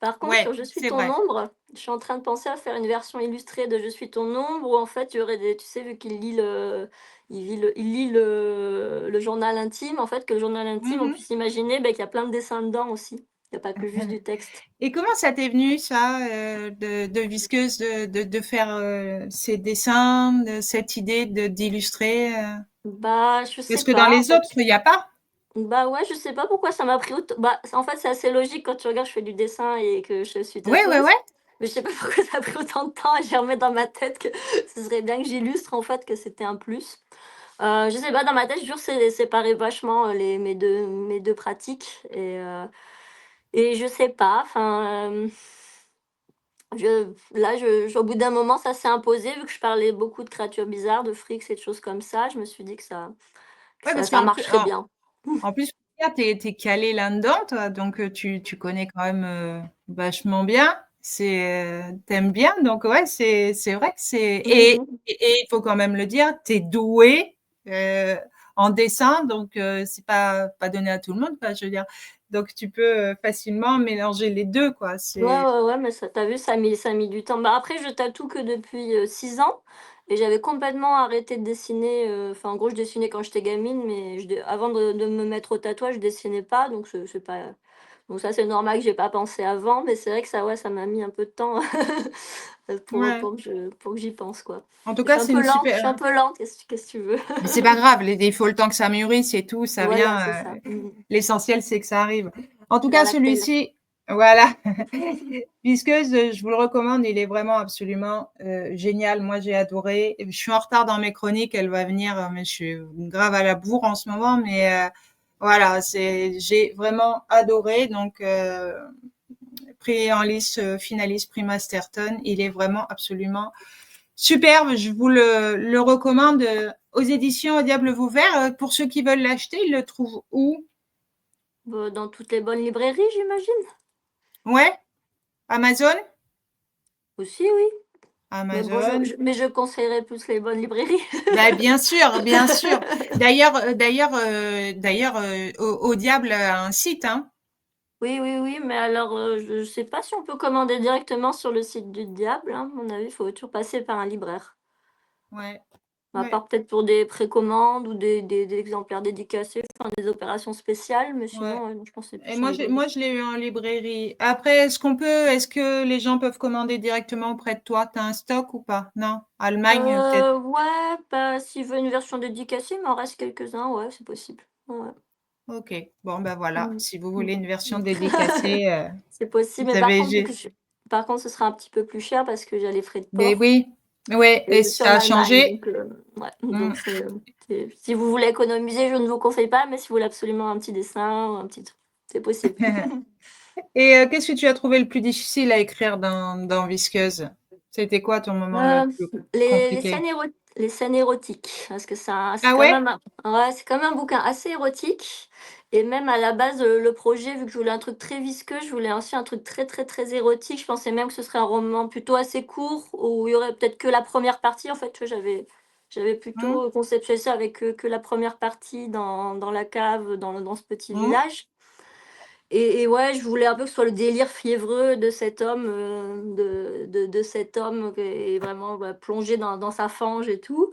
Par contre, Ouais, sur Je suis c'est ton vrai. ombre, je suis en train de penser à faire une version illustrée de Je suis ton ombre où en fait, il y aurait des tu sais, vu qu'il lit il lit le journal intime, en fait, que le journal intime, on Mmh. puisse imaginer, bah, qu'il y a plein de dessins dedans aussi. Il y a pas que juste du texte. Et comment ça t'est venu ça, de Visqueuse, de faire, ces dessins, de cette idée d'illustrer, Bah, je sais Parce que dans pas, en les autres, fait. il y a pas? Bah, ouais, je sais pas pourquoi ça m'a pris bah, en fait, c'est assez logique quand tu regardes, je fais du dessin et que je suis Ouais, ouais, tatoueuse. ouais. Mais je sais pas pourquoi ça a pris autant de temps et j'ai remis dans ma tête que ce serait bien que j'illustre, en fait, que c'était un plus. Je sais pas, dans ma tête, je jure, c'est séparer vachement, mes 2 pratiques et je sais pas, enfin, au bout d'un moment, ça s'est imposé vu que je parlais beaucoup de créatures bizarres, de freaks et de choses comme ça. Je me suis dit que Ouais, parce ça qu'en plus marcherait bien. en plus, tu es calée là-dedans, toi, donc tu connais quand même, vachement bien. Tu bien, donc ouais, c'est vrai que c'est Mmh. et il faut quand même le dire, tu es douée, en dessin, donc c'est pas donné à tout le monde, quoi, je veux dire. Donc tu peux, facilement mélanger les 2, quoi. Ouais, C'est ouais, ouais, mais ça tu vu, ça a mis du temps. Bah, après, je tatoue que depuis, 6 ans et j'avais complètement arrêté de dessiner, enfin, en gros, je dessinais quand j'étais gamine, mais je dé avant de me mettre au tatouage, je dessinais pas, donc c'est pas donc ça, c'est normal que j'ai pas pensé avant, mais c'est vrai que ça, ouais, ça m'a mis un peu de temps, ouais. pour que j'y pense, quoi. En tout cas, c'est une Je super suis un peu lente, qu'est-ce que tu veux? mais c'est pas grave, il faut le temps que ça mûrisse et tout, ça Voilà, c'est vient, ça. l'essentiel, c'est que ça arrive. En tout Dans cas, la pelle. celui-ci, voilà, Visqueuse, je vous le recommande, il est vraiment absolument, génial. Moi, j'ai adoré. Je suis en retard dans mes chroniques, elle va venir, mais je suis grave à la bourre en ce moment, mais voilà, j'ai vraiment adoré. Donc prix en lice, finaliste prix Masterton, il est vraiment absolument superbe, je vous le recommande, aux éditions Au Diable vous vert. Pour ceux qui veulent l'acheter, ils le trouvent où? Dans toutes les bonnes librairies, j'imagine? Ouais, Amazon? Aussi, oui. Mais bon, Amazon. mais je conseillerais plus les bonnes librairies. Bah, bien sûr, bien sûr. D'ailleurs, au Diable a un site, hein. Oui, oui, oui, mais alors, je sais pas si on peut commander directement sur le site du diable, hein. À mon avis, il faut toujours passer par un libraire. Ouais, À ouais, part peut-être pour des précommandes ou des exemplaires dédicacés, enfin des opérations spéciales, mais ouais. sinon, non, je pense que c'est Et plus en librairie. moi, je l'ai eu en librairie. Après, est-ce que les gens peuvent commander directement auprès de toi? T'as un stock ou pas? Non? Allemagne, peut-être. Ouais, bah, s'il veut une version dédicacée, il m'en reste quelques-uns, ouais, c'est possible. Ouais. Ok. Bon, ben voilà. Mmh. Si vous Mmh. voulez une version Mmh. dédicacée, C'est possible, mais vous par avez, contre, par contre, ce sera un petit peu plus cher parce que j'ai les frais de mais port oui, ouais. et Et je suis en ça a Allemagne, changé? donc ouais, Mm. donc si vous voulez économiser, je ne vous conseille pas, mais si vous voulez absolument un petit dessin ou un petit truc, c'est possible. Et qu'est-ce que tu as trouvé le plus difficile à écrire dans Visqueuse? C'était quoi ton moment le Heu, plus les compliqué? scènes les scènes érotiques, parce que c'est Ah quand ouais? même un ouais, c'est quand même un bouquin assez érotique et même à la base, le projet, vu que je voulais un truc très visqueux, je voulais aussi un truc très, très, très érotique. Je pensais même que ce serait un roman plutôt assez court où il y aurait peut-être que la première partie. En fait, tu vois, j'avais Mmh, plutôt conceptualisé ça avec, que la première partie dans la cave, dans ce petit mmh. village. Et ouais, je voulais un peu que ce soit le délire fiévreux de cet homme, de cet homme qui est vraiment, bah, plongé dans sa fange et tout.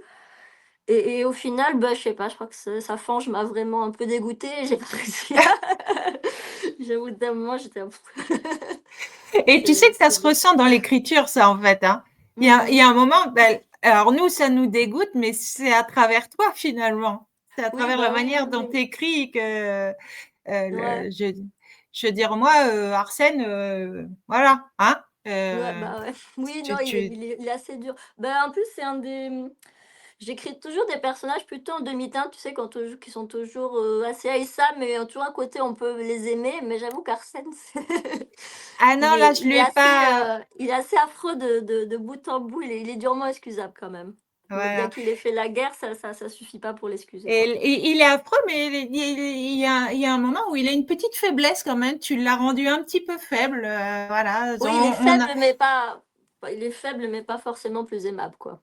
Et au final, bah, je sais pas, je crois que ce sa fange m'a vraiment un peu dégoûtée et j'ai pas réussi à j'avoue, d'un moment, j'étais un peu Et tu sais que ça c'est se bon. ressent dans l'écriture, ça, en fait, hein. Il y Mmh. a un moment, ben, alors nous, ça nous dégoûte, mais c'est à travers toi, finalement. C'est à Oui, travers la bah, oui, manière dont oui, tu écris que, ouais. je veux dire, moi, Arsène, voilà, hein. Ouais, bah, ouais. Oui, non, Tu, tu, il est assez dur. Bah, en plus, c'est un des, j'écris toujours des personnages plutôt en demi-teinte, tu sais, qui sont toujours, assez haïssables, mais toujours un côté on peut les aimer, mais j'avoue qu'Arsène, Ah non, là, je lui ai pas. il est assez affreux de bout en bout, il est durement excusable quand même. Mais bien Voilà. qu'il ait fait la guerre, ça suffit pas pour l'excuser, Et, quoi. il est affreux, mais il y a un moment où il a une petite faiblesse quand même. Tu l'as rendu un petit peu faible. Voilà. Oui, il est faible, mais pas forcément plus aimable, quoi.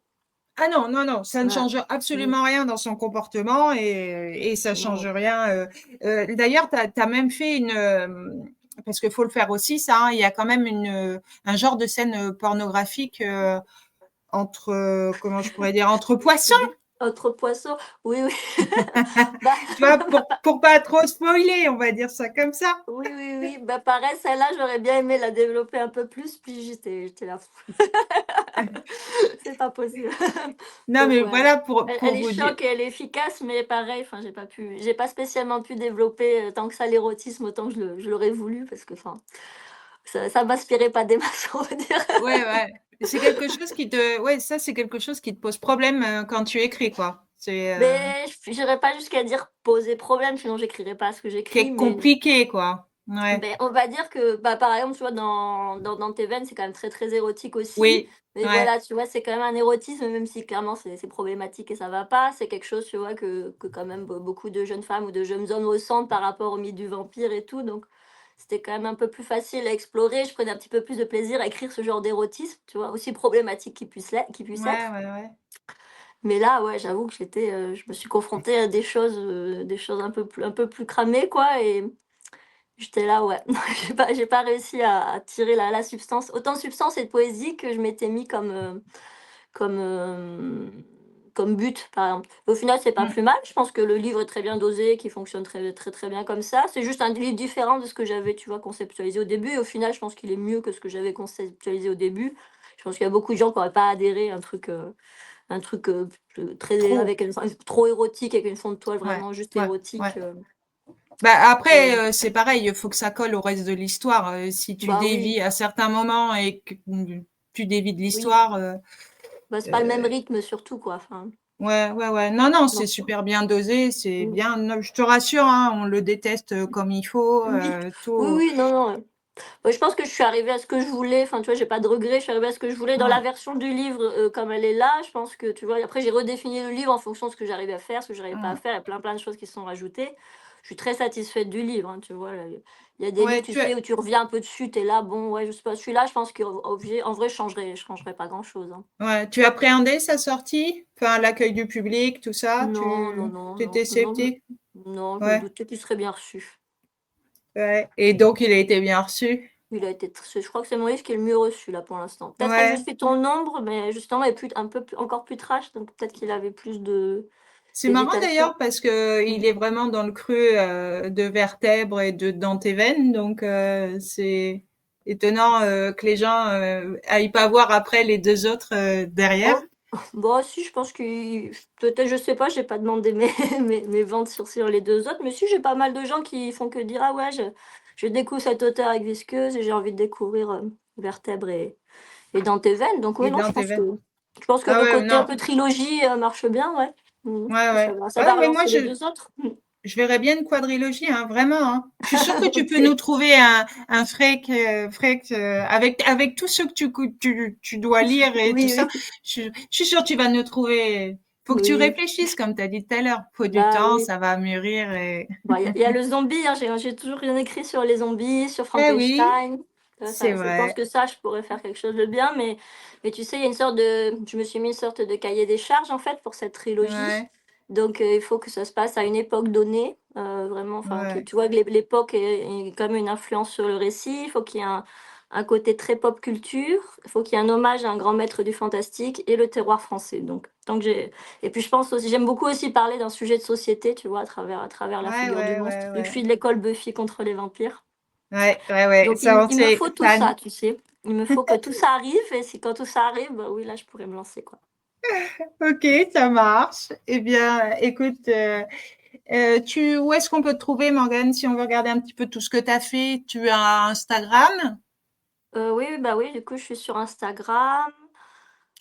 Ah non, non, non, ça ne Ouais. change Mmh. absolument rien dans son comportement et ça change Mmh. rien. D'ailleurs, tu as même fait parce qu'il faut le faire aussi, ça, hein, il y a quand même un genre de scène pornographique entre, comment je pourrais dire, entre poissons. Autre poisson, oui, oui. Bah, Tu vois, pour pas trop spoiler, on va dire ça comme ça. oui, oui, oui. Bah, pareil, celle-là, j'aurais bien aimé la développer un peu plus, puis j'étais là: «C'est pas possible». Non, Donc mais ouais, voilà elle pour est vous dire. choc et elle est efficace, mais pareil, enfin, j'ai pas spécialement pu développer, tant que ça l'érotisme autant que je l'aurais voulu parce que, enfin, ça m'inspirait pas des masses, on va dire. Ouais, ouais. C'est quelque chose ouais, ça, c'est quelque chose qui te pose problème quand tu écris, quoi. C'est Mais j'irais pas jusqu'à dire poser problème, sinon j'écrirais pas ce que qui j'écris, est mais compliqué, quoi. Ouais. beh, on va dire que, bah, par exemple, tu vois, dans tes veines, c'est quand même très, très érotique aussi. Oui, Mais ouais, voilà, tu vois, c'est quand même un érotisme, même si clairement c'est problématique et ça va pas. C'est quelque chose, tu vois, que quand même beaucoup de jeunes femmes ou de jeunes hommes ressentent par rapport au mythe du vampire et tout. Donc, c'était quand même un peu plus facile à explorer. Je prenais un petit peu plus de plaisir à écrire ce genre d'érotisme, tu vois, aussi problématique qu'il puisse ouais, être. ouais, ouais. Mais là, ouais, j'avoue que je me suis confrontée à des choses un peu plus cramées, quoi. Et j'étais là, ouais, j'ai pas réussi à tirer la substance, autant de substance et de poésie que je m'étais mis comme, comme but, par exemple. Au final, c'est pas Mmh. plus mal. Je pense que le livre est très bien dosé, qui fonctionne très, très, très bien comme ça. C'est juste un livre différent de ce que j'avais, tu vois, conceptualisé au début. Et au final, je pense qu'il est mieux que ce que j'avais conceptualisé au début. Je pense qu'il y a beaucoup de gens qui n'auraient pas adhéré à un truc très Trop. avec trop érotique, avec une fond de toile Ouais, vraiment juste ouais, ouais. érotique. Bah, après, Et- c'est pareil, il faut que ça colle au reste de l'histoire. Si tu bah oui, dévies à certains moments et que tu dévies de oui. l'histoire, Bah, c'est pas le même heu, rythme surtout, quoi, enfin, ouais, ouais, ouais. Non, non, c'est donc super bien dosé, c'est mmh, bien. Non, je te rassure, hein, on le déteste comme il faut, oui, oui, tout. oui, non, non, ouais, je pense que je suis arrivée à ce que je voulais, enfin, tu vois, j'ai pas de regrets, je suis arrivée à ce que je voulais dans la Mmh, version du livre, comme elle est là. Je pense que, tu vois, après j'ai redéfini le livre en fonction de ce que j'arrivais à faire, ce que j'arrivais pas à mmh, faire, il y a plein, plein de choses qui se sont rajoutées. je suis très satisfaite du livre, hein, tu vois. Il y a des livres, Ouais, tu sais, où tu reviens un peu dessus, tu es là, bon, ouais, je sais pas. Celui-là, je pense qu'en vrai, je changerais pas grand-chose, hein. ouais, tu appréhendais sa sortie? Enfin, l'accueil du public, tout ça, Non, non, non, non, étais non, sceptique? non, je me Ouais, doutais qu'il serait bien reçu. ouais. Et donc, il a été bien reçu? Je crois que c'est mon livre qui est le mieux reçu là pour l'instant. Peut-être avec Je Ouais. suis ton ombre, mais justement, il est encore plus trash, donc peut-être qu'il avait plus de C'est marrant d'hésitation. d'ailleurs parce que Mm. il est vraiment dans le creux de Vertèbres et de dans tes veines, donc c'est étonnant que les gens aillent pas voir après les deux autres derrière. Oh, bon, si, je pense que peut-être, je sais pas, j'ai pas demandé mes ventes sur les deux autres, mais si, j'ai pas mal de gens qui font que dire ah ouais, je découvre cet auteur avec Visqueuse et j'ai envie de découvrir Vertèbres et dans tes veines. Donc oui, Et non, dans tes veines. je pense que Ah le ouais, côté un non, peu trilogie marche bien, ouais. ouais, Ça ouais. va, ça Ouais, va mais moi relancer les deux autres. je verrais bien une quadrilogie, hein, vraiment. Hein. Je suis sûre que tu peux nous Ok. trouver un freak avec tout ce que tu dois lire et tout Oui, ça. oui, Je suis sûre que tu vas nous trouver. Faut que tu oui. réfléchisses, comme tu as dit tout à l'heure. Faut du Bah temps, oui. ça va mûrir et. Bon, il y a le zombie, hein, j'ai toujours rien écrit sur les zombies, sur Eh oui, Frankenstein. c'est Je pense vrai. que ça, je pourrais faire quelque chose de bien, mais tu sais, il y a une sorte de. Je me suis mis une sorte de cahier des charges, en fait, pour cette trilogie. Ouais, Donc, il faut que ça se passe à une époque donnée, vraiment, enfin, ouais, tu vois que l'époque est quand même une influence sur le récit. Il faut qu'il y ait un côté très pop culture. Il faut qu'il y ait un hommage à un grand maître du fantastique et le terroir français. Donc, tant que j'ai et puis je pense aussi, j'aime beaucoup aussi parler d'un sujet de société, tu vois, à travers la ouais, figure du ouais, monstre, ouais, vu que je ouais. suis de l'école Buffy contre les vampires. Ouais, ouais, ouais. Donc Ça, on il me sait. faut tout ça, tu sais. Il me faut que tout ça arrive, et si quand tout ça arrive, bah oui, là je pourrais me lancer, quoi. Ok, ça marche. Eh bien, écoute, où est-ce qu'on peut te trouver, Morgane, si on veut regarder un petit peu tout ce que tu as fait? Tu as Instagram, Oui, bah oui, du coup je suis sur Instagram.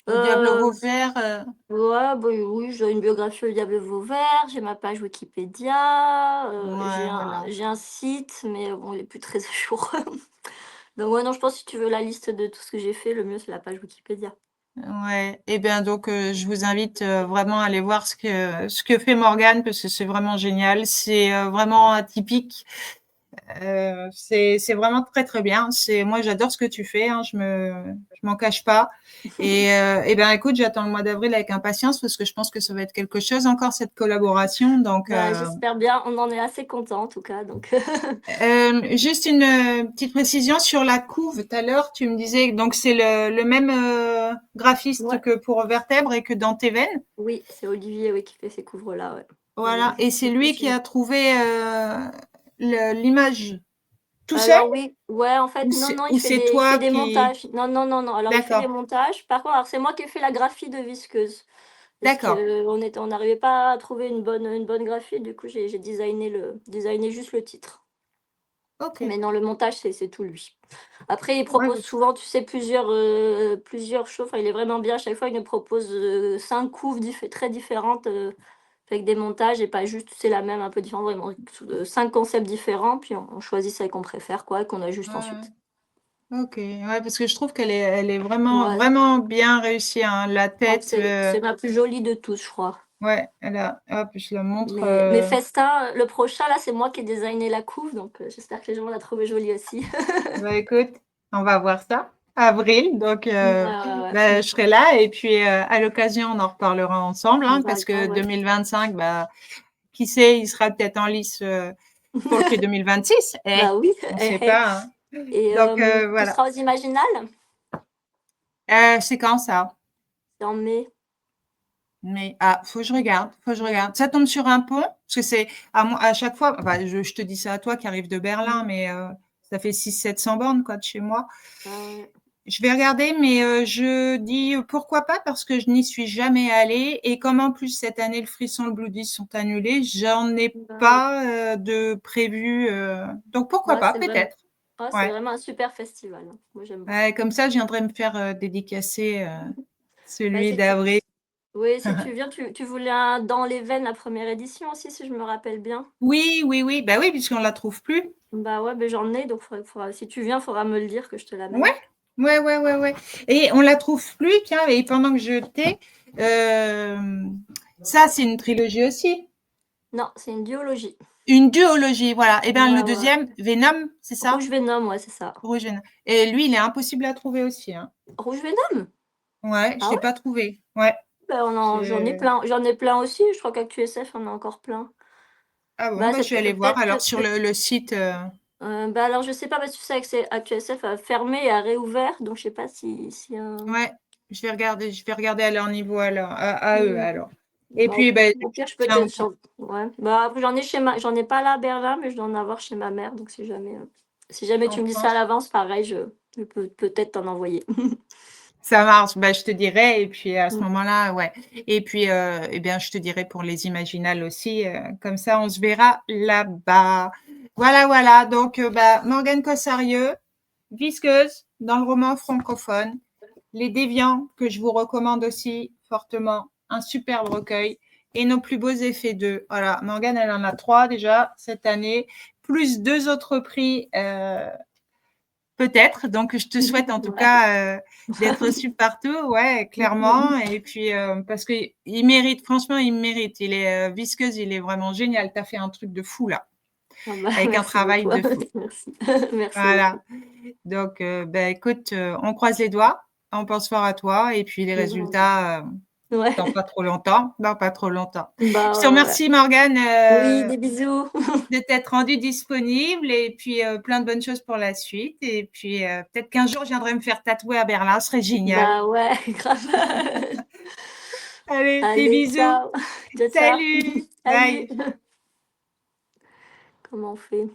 au Diable Euh, Vauvert. ouais, bah oui, j'ai une biographie au Diable Vauvert, j'ai ma page Wikipédia, Ouais, voilà. j'ai un site, mais bon, il est plus très à jour. Donc ouais, non, je pense que si tu veux la liste de tout ce que j'ai fait, le mieux c'est la page Wikipédia. Ouais. Eh bien, donc, je vous invite vraiment à aller voir ce que fait Morgane parce que c'est vraiment génial. C'est vraiment atypique. C'est vraiment très très bien. Moi j'adore ce que tu fais. Hein, je m'en cache pas. Et ben écoute, j'attends le mois d'avril avec impatience parce que je pense que ça va être quelque chose encore cette collaboration. Donc Bah, j'espère bien, on en est assez content en tout cas, donc juste une petite précision sur la couve. Tout à l'heure, tu me disais donc c'est le même graphiste ouais, que pour Vertèbre et que dans tes veines. oui, c'est Olivier, oui, qui fait ces couvres-là, ouais. Voilà. Et c'est lui qui a trouvé l'image tout seul Alors oui, ouais, en fait, non, non, ou c'est il fait toi des qui. montages. Non, non, non, non. Alors il fait des D'accord. montages. Par contre, alors c'est moi qui ai fait la graphie de Visqueuse. Parce D'accord. que on n'arrivait pas à trouver une bonne graphie, du coup j'ai designé juste le titre. Mais OK. non, le montage, c'est tout lui. Après, il Ouais, propose souvent, tu sais, plusieurs choses. Enfin, il est vraiment bien. À chaque fois, il nous propose 5 couves très différentes, avec des montages et pas juste, c'est la même, un peu différente. Vraiment, 5 concepts différents. Puis on choisit celle qu'on préfère, quoi, et qu'on ajuste ouais, ensuite. OK. Ouais, parce que je trouve elle est vraiment, Ouais, vraiment bien réussie, hein. La je crois que tête, c'est ma plus jolie de tous, je crois. ouais, hop, je la montre. Mais Festin, le prochain, là, c'est moi qui ai designé la couve. Donc, j'espère que les gens vont la trouver jolie aussi. Bah écoute, on va voir ça. Avril, donc Ouais, ouais, ouais. bah, je serai là et puis à l'occasion, on en reparlera ensemble, hein, parce que D'accord, ouais. 2025, bah, qui sait, il sera peut-être en lice pour le prix 2026. Bah oui. On sait pas, hein. Et Donc tu voilà. seras aux Imaginales? C'est quand ça? C'est en mai. Mais faut que je regarde, faut que je regarde. Ça tombe sur un pont? Parce que c'est à chaque fois, enfin, je te dis ça à toi qui arrive de Berlin, Mm. mais ça fait 600-700 bornes quoi de chez moi. Ah ouais. Je vais regarder, mais je dis pourquoi pas parce que je n'y suis jamais allée et comme en plus cette année le Frisson, le Bloody sont annulés, j'en ai Bah oui. pas de prévu. Donc pourquoi Ouais, pas, peut-être. c'est Ouais. vraiment un super festival, hein. Moi, j'aime beaucoup. Ouais, comme ça, je viendrai me faire dédicacer Bah, celui d'avril. oui, si tu viens, tu voulais un Dans les veines, la première édition aussi, si je me rappelle bien. Oui, oui, oui. Bah oui, puisqu'on la trouve plus. Bah ouais, ben j'en ai, donc si tu viens, faudra me le dire que je te Ouais, l'amène. ouais, ouais, ouais, ouais. Et on la trouve plus, tiens, et pendant que je t'ai, ça, c'est une trilogie aussi. Non, c'est une biologie. Une duologie, voilà. Et ben, Ouais, le ouais. deuxième, Venom, c'est ça? Rouge Venom, ouais, c'est ça. Rouge Venom. Et lui, il est impossible à trouver aussi, hein. Rouge Venom? Ouais, je Ah l'ai ouais? pas trouvé. Ouais. Ben, Je j'en ai plein aussi. Je crois qu'ActuSF en a encore plein. Ah bon, Bah, bah, je vais aller voir peut-être alors sur le site, bah, alors je sais pas parce que tu sais que ActuSF a fermé et a réouvert, donc je sais pas si, ouais, je vais regarder à leur niveau alors, à eux mmh, alors. Et bah, au puis, beh, au pire, je peux tiens te au courant. ouais, bah, après j'en ai pas là à Berlin, mais je dois en avoir chez ma mère, donc si jamais En tu me dis ça à France. l'avance, pareil, je peux peut-être t'en envoyer. Ça marche, bah, je te dirai et puis à ce Mmh. moment-là, ouais et puis, et bien, je te dirai pour les Imaginales aussi, comme ça on se verra là-bas. Voilà, voilà, donc, bah, Morgane Cossarieux, Visqueuse dans le roman francophone. Les Déviants, que je vous recommande aussi fortement, un superbe recueil et Nos plus beaux effets 2. Voilà, Morgane, elle en a 3 déjà cette année, plus 2 autres prix, peut-être. Donc je te souhaite en tout Ouais. cas, d'être reçue partout, ouais, clairement et puis, parce qu'il mérite, franchement, il mérite. Il est, Visqueuse, il est vraiment génial. Tu as fait un truc de fou là, Ah bah, avec un merci travail beaucoup. de fou. Merci. Merci Voilà. beaucoup. Donc, bah, écoute, on croise les doigts, on pense fort à toi et puis les résultats, dans Ouais. pas trop longtemps, dans pas trop longtemps. Je te Bah, ouais, ouais. remercie Morgane, Oui, des bisous. de t'être rendue disponible et puis, plein de bonnes choses pour la suite et puis, peut-être qu'un jour je viendrai me faire tatouer à Berlin, ce serait génial. Bah, ouais, grave. Allez, des Allez, bisous. ciao. Ciao, ciao. Salut, Salut. bye. Comment on fait?